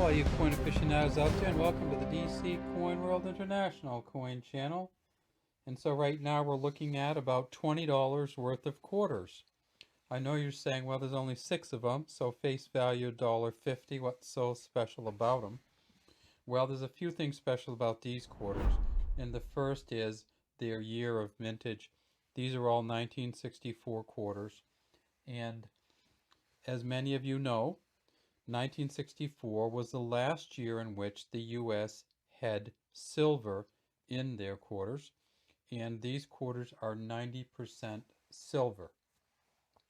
all you coin aficionados out there, and welcome to the DC Coin World International Coin Channel. And so right now we're looking at about $20 worth of quarters. I know you're saying, well, there's only 6 of them, so face value $1.50. What's so special about them? Well, there's a few things special about these quarters, and the first is their year of mintage. These are all 1964 quarters, and as many of you know, 1964 was the last year in which the U.S. had silver in their quarters, and these quarters are 90% silver.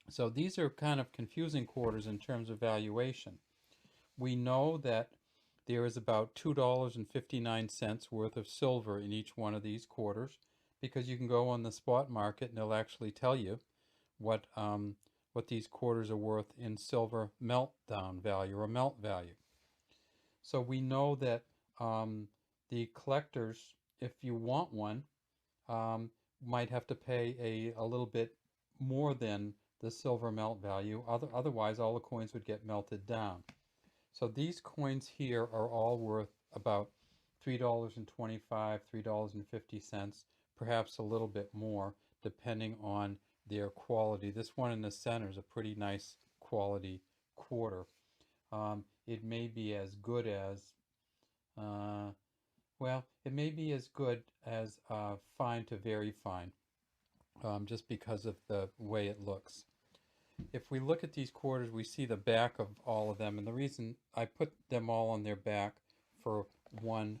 So these are kind of confusing quarters in terms of valuation. We know that there is about $2.59 worth of silver in each one of these quarters, because you can go on the spot market and they'll actually tell you what these quarters are worth in silver meltdown value or melt value. So we know that the collectors, if you want one, might have to pay a little bit more than the silver melt value. Otherwise, all the coins would get melted down. So these coins here are all worth about $3.25, $3.50, perhaps a little bit more, depending on their quality. This one in the center is a pretty nice quality quarter. It may be as good as, it may be as good as fine to very fine, just because of the way it looks. If we look at these quarters, we see the back of all of them, and the reason I put them all on their back for one,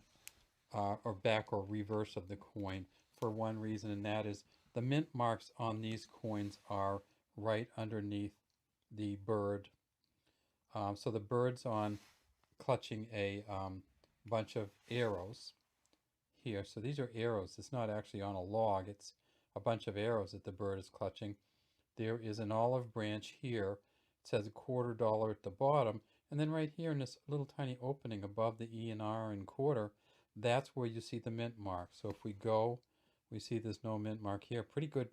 or back or reverse of the coin, for one reason, and that is the mint marks on these coins are right underneath the bird. So the bird's on clutching a bunch of arrows here. So these are arrows. It's not actually on a log. It's a bunch of arrows that the bird is clutching. There is an olive branch here. It says $0.25 at the bottom. And then right here in this little tiny opening above the E and R and quarter, that's where you see the mint mark. So if we go, we see there's no mint mark here. Pretty good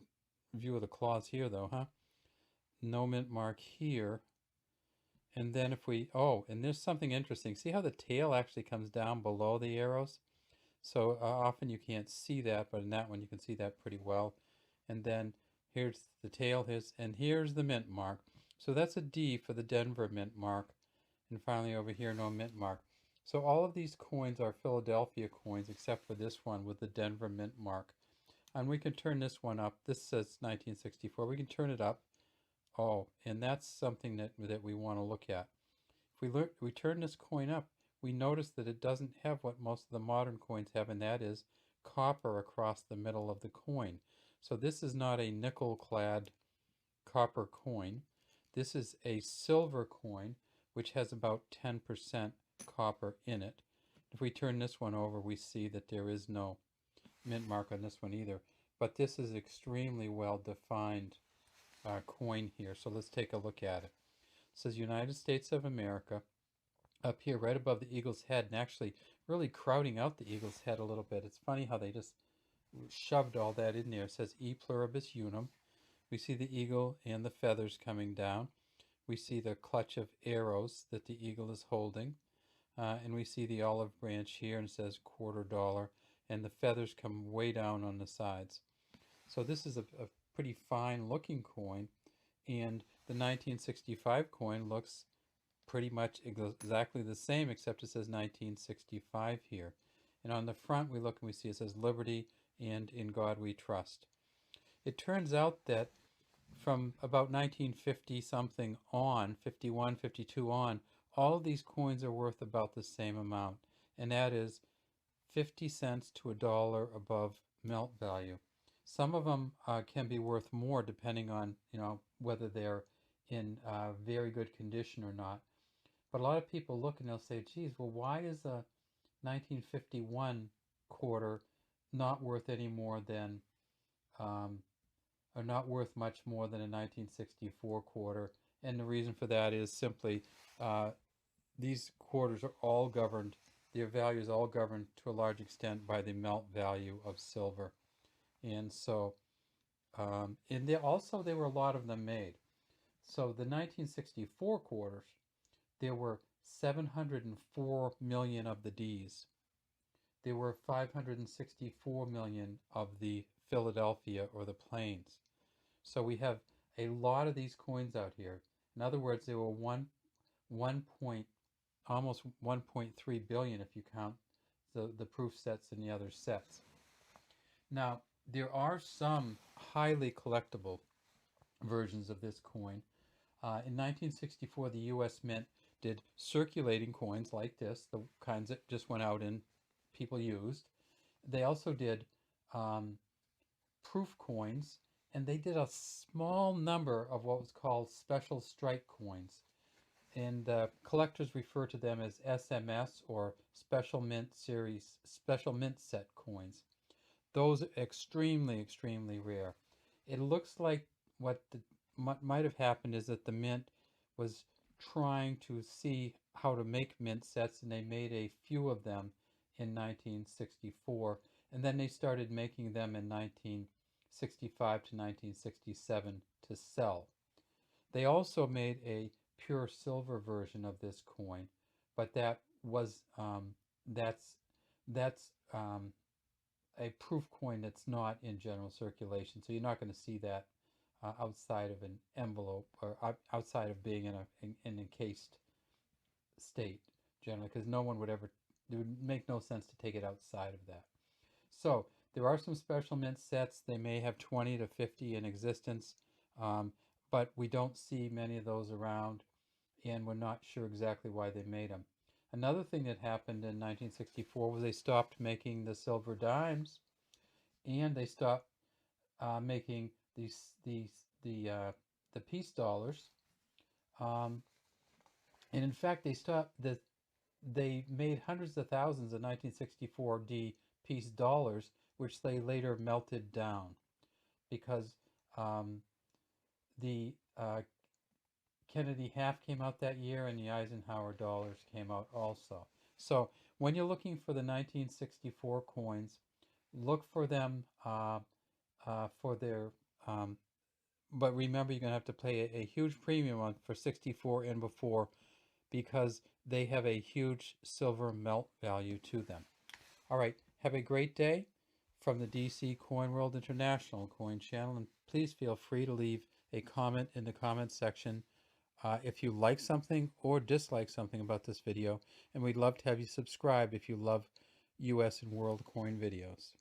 view of the claws here though, huh? No mint mark here. And then if we, and there's something interesting. See how the tail actually comes down below the arrows? So often you can't see that, but in that one you can see that pretty well. And then here's the tail, here's the mint mark. So that's a D for the Denver mint mark. And finally over here, no mint mark. So all of these coins are Philadelphia coins, except for this one with the Denver mint mark. And we can turn this one up. This says 1964. We can turn it up. And that's something that we want to look at. If we turn this coin up, we notice that it doesn't have what most of the modern coins have, and that is copper across the middle of the coin. So this is not a nickel-clad copper coin. This is a silver coin, which has about 10% copper in it. If we turn this one over, we see that there is no mint mark on this one either. But this is extremely well-defined coin here. So let's take a look at it. It says United States of America up here right above the eagle's head, and actually really crowding out the eagle's head a little bit. It's funny how they just shoved all that in there. It says E pluribus unum. We see the eagle and the feathers coming down. We see the clutch of arrows that the eagle is holding. And we see the olive branch here, and it says $0.25, and the feathers come way down on the sides. So this is a pretty fine looking coin, and the 1965 coin looks pretty much exactly the same, except it says 1965 here. And on the front we look and we see it says Liberty and In God We Trust. It turns out that from about 1950 something on, 51, 52 on, all of these coins are worth about the same amount, and that is 50 cents to $1 above melt value. Some of them can be worth more depending on whether they're in very good condition or not. But a lot of people look and they'll say, geez, well, why is a 1951 quarter not worth any more than, or not worth much more than a 1964 quarter? And the reason for that is simply these quarters are all governed, their value is all governed to a large extent by the melt value of silver. And so, and there were a lot of them made. So the 1964 quarters, there were 704 million of the Ds. There were 564 million of the Philadelphia or the Plains. So we have a lot of these coins out here. In other words, there were almost 1.3 billion if you count the proof sets and the other sets. Now, there are some highly collectible versions of this coin. In 1964, the U.S. Mint did circulating coins like this, the kinds that just went out and people used. They also did proof coins, and they did a small number of what was called special strike coins. And collectors refer to them as SMS, or Special Mint Series, Special Mint Set coins. Those are extremely, extremely rare. It looks like what might have happened is that the Mint was trying to see how to make mint sets, and they made a few of them in 1964, and then they started making them in 1965 to 1967 to sell. They also made a pure silver version of this coin, but that was that's a proof coin that's not in general circulation, so you're not going to see that outside of an envelope, or outside of being in an encased state generally, because no one would ever, it would make no sense to take it outside of that. So there are some special mint sets. They may have 20 to 50 in existence, but we don't see many of those around, and we're not sure exactly why they made them. Another thing that happened in 1964 was they stopped making the silver dimes, and they stopped making the piece dollars. And in fact, they made hundreds of thousands of 1964 D piece dollars, which they later melted down because the Kennedy half came out that year, and the Eisenhower dollars came out also. So when you're looking for the 1964 coins, look for them for their, but remember, you're going to have to pay a huge premium on for 64 and before, because they have a huge silver melt value to them. All right, have a great day from the DC Coin World International Coin Channel, and please feel free to leave a comment in the comment section if you like something or dislike something about this video, and we'd love to have you subscribe if you love US and world coin videos.